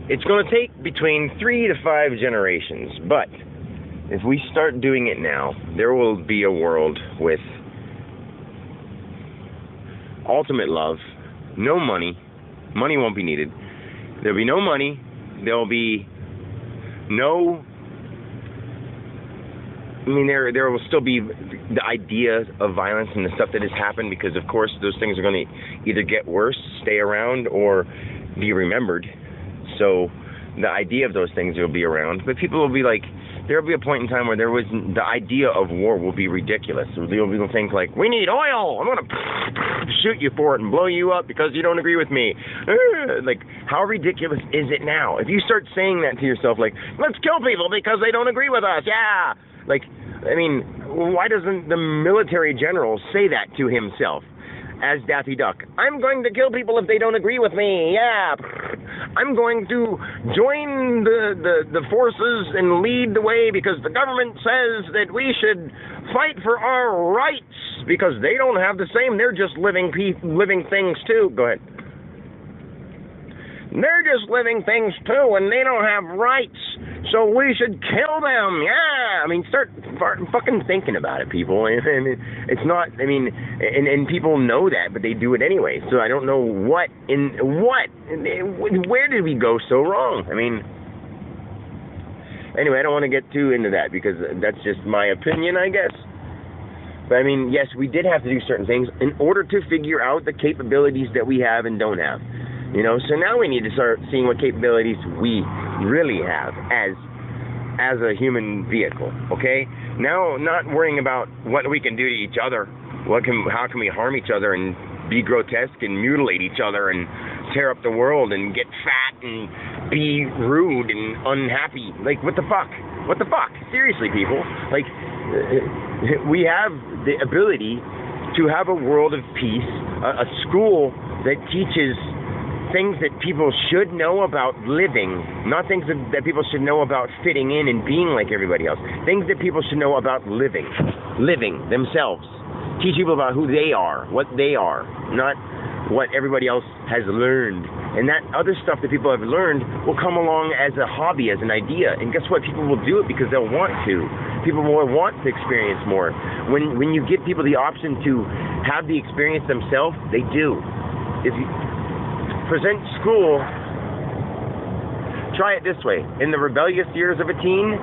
It's going to take between 3 to 5 generations, but if we start doing it now, there will be a world with ultimate love, no money. Money won't be needed. There'll be no money. There'll be no... I mean, there will still be the idea of violence and the stuff that has happened, because, of course, those things are going to either get worse, stay around, or be remembered. So the idea of those things will be around. But people will be like, there will be a point in time where the idea of war will be ridiculous. So people will think like, we need oil. I'm going to shoot you for it and blow you up because you don't agree with me. Like, how ridiculous is it now? If you start saying that to yourself, like, let's kill people because they don't agree with us. Yeah. Like, I mean, why doesn't the military general say that to himself as Daffy Duck? I'm going to kill people if they don't agree with me. Yeah. I'm going to join the forces and lead the way because the government says that we should fight for our rights because they don't have the same. They're just living things too. Go ahead. They're just living things too, and they don't have rights, so we should kill them. Yeah, I mean, start fucking thinking about it, people. And it's not. I mean, and people know that, but they do it anyway. So I don't know where did we go so wrong? I mean, anyway, I don't want to get too into that because that's just my opinion, I guess. But I mean, yes, we did have to do certain things in order to figure out the capabilities that we have and don't have. You know, so now we need to start seeing what capabilities we really have as a human vehicle, okay? Now, not worrying about what we can do to each other, how can we harm each other and be grotesque and mutilate each other and tear up the world and get fat and be rude and unhappy. Like, what the fuck? What the fuck? Seriously, people. Like, we have the ability to have a world of peace, a school that teaches things that people should know about living, not things that people should know about fitting in and being like everybody else. Things that people should know about living themselves. Teach people about who they are, what they are, not what everybody else has learned. And that other stuff that people have learned will come along as a hobby, as an idea. And guess what? People will do it because they'll want to. People will want to experience more. When you give people the option to have the experience themselves, they do. If you present school, try it this way. In the rebellious years of a teen,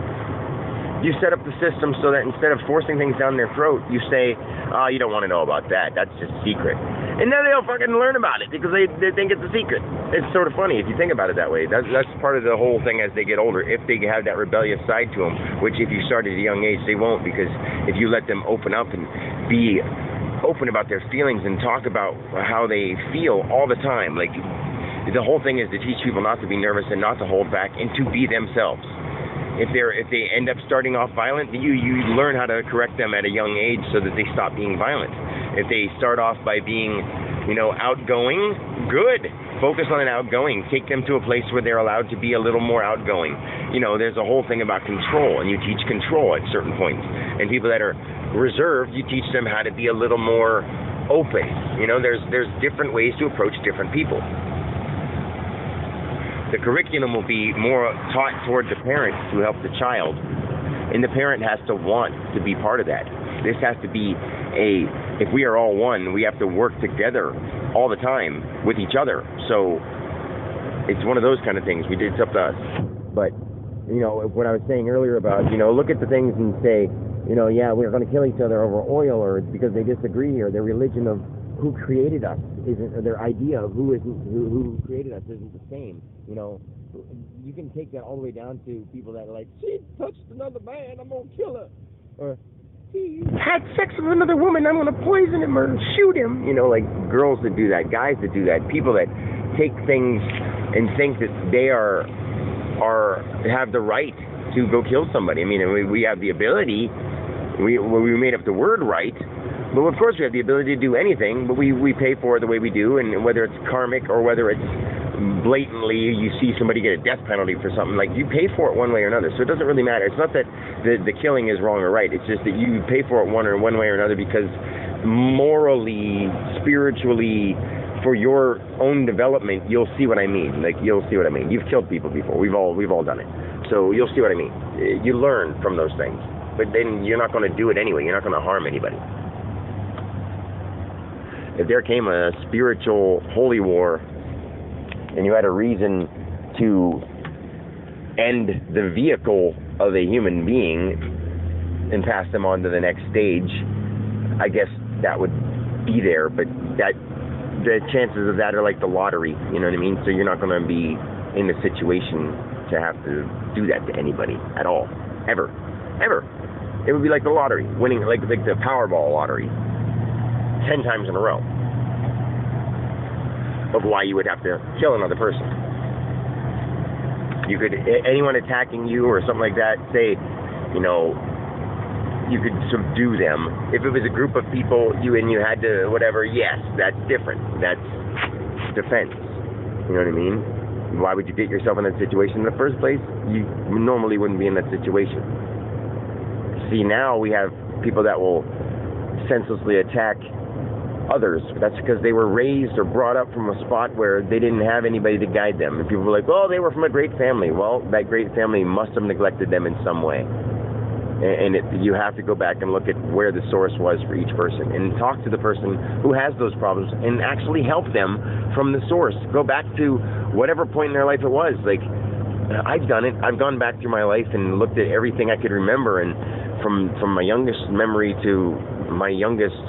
you set up the system so that instead of forcing things down their throat, you say, oh, you don't want to know about that. That's just secret. And then they'll fucking learn about it because they think it's a secret. It's sort of funny if you think about it that way. That's part of the whole thing as they get older, if they have that rebellious side to them, which if you start at a young age, they won't, because if you let them open up and be open about their feelings and talk about how they feel all the time. Like, the whole thing is to teach people not to be nervous and not to hold back and to be themselves. If they end up starting off violent, you learn how to correct them at a young age so that they stop being violent. If they start off by being, outgoing, good. Focus on an outgoing. Take them to a place where they're allowed to be a little more outgoing. There's a whole thing about control, and you teach control at certain points. And people that are reserved, you teach them how to be a little more open. There's different ways to approach different people. The curriculum will be more taught toward the parent to help the child, and the parent has to want to be part of that. This has to be if we are all one, we have to work together all the time with each other. So it's one of those kind of things. It's up to us. But, what I was saying earlier about, look at the things and say, yeah, we're going to kill each other over oil, or it's because they disagree, or their religion of who created us isn't, or their idea of who created us isn't the same. You can take that all the way down to people that are like, she touched another man, I'm going to kill her. Or, he had sex with another woman, I'm going to poison him or shoot him. Like girls that do that, guys that do that, people that take things and think that they have the right to go kill somebody. I mean, we have the ability. We made up the word right. But of course we have the ability to do anything, but we pay for it the way we do, and whether it's karmic or whether it's blatantly you see somebody get a death penalty for something, like you pay for it one way or another. So it doesn't really matter. It's not that the killing is wrong or right. It's just that you pay for it one way or another because morally, spiritually, for your own development, you'll see what I mean. Like, you'll see what I mean. You've killed people before. We've all done it. So you'll see what I mean. You learn from those things. But then you're not going to do it anyway. You're not going to harm anybody. If there came a spiritual holy war and you had a reason to end the vehicle of a human being and pass them on to the next stage, I guess that would be there. But the chances of that are like the lottery, you know what I mean? So you're not going to be in the situation to have to do that to anybody at all, ever. It would be like the lottery, winning like the Powerball lottery 10 times in a row of why you would have to kill another person. You could, anyone attacking you or something like that, say, you know, you could subdue them. If it was a group of people, you had to whatever, yes, that's different. That's defense. You know what I mean? Why would you get yourself in that situation in the first place? You normally wouldn't be in that situation. See, now we have people that will senselessly attack others. That's because they were raised or brought up from a spot where they didn't have anybody to guide them. And people were like, oh, they were from a great family. Well, that great family must have neglected them in some way. And you have to go back and look at where the source was for each person and talk to the person who has those problems and actually help them from the source. Go back to whatever point in their life it was. Like, I've done it. I've gone back through my life and looked at everything I could remember, and from my youngest memory to my youngest,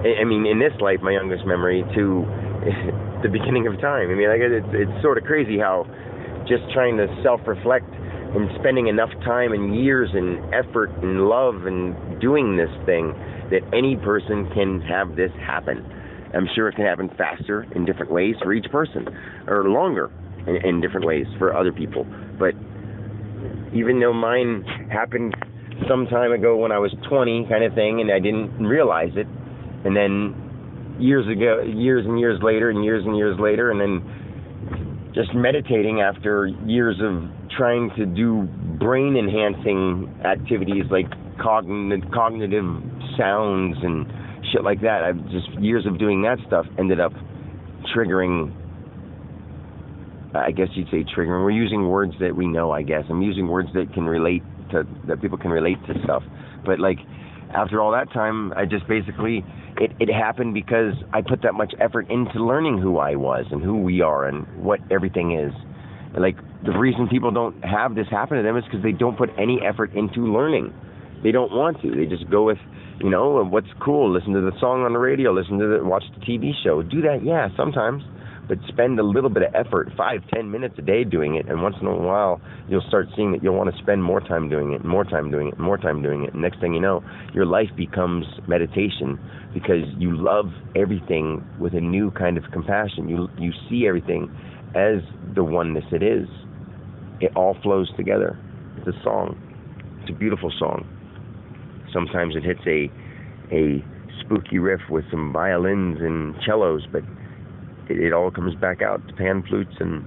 I mean, in this life, my youngest memory to the beginning of time. I mean, like, it's sort of crazy how just trying to self-reflect and spending enough time and years and effort and love and doing this thing that any person can have this happen. I'm sure it can happen faster in different ways for each person, or longer in different ways for other people. But even though mine happened some time ago when I was 20 kind of thing, and I didn't realize it, and then years and years later, and then just meditating after years of trying to do brain-enhancing activities like cognitive sounds and shit like that. I've just years of doing that stuff ended up triggering. I guess you'd say triggering. We're using words that we know. I guess I'm using words that people can relate to stuff. But like after all that time, I just basically it happened because I put that much effort into learning who I was and who we are and what everything is. Like, the reason people don't have this happen to them is because they don't put any effort into learning. They don't want to. They just go with, you know, what's cool. Listen to the song on the radio. Watch the TV show. Do that, yeah, sometimes. But spend a little bit of effort, 5-10 minutes a day doing it. And once in a while, you'll start seeing that you'll want to spend more time doing it, more time doing it, more time doing it. And next thing you know, your life becomes meditation because you love everything with a new kind of compassion. You see everything as the oneness it is. It all flows together. It's a song. It's a beautiful song. Sometimes it hits a spooky riff with some violins and cellos, but it all comes back out to pan flutes and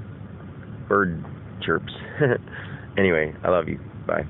bird chirps. Anyway, I love you. Bye.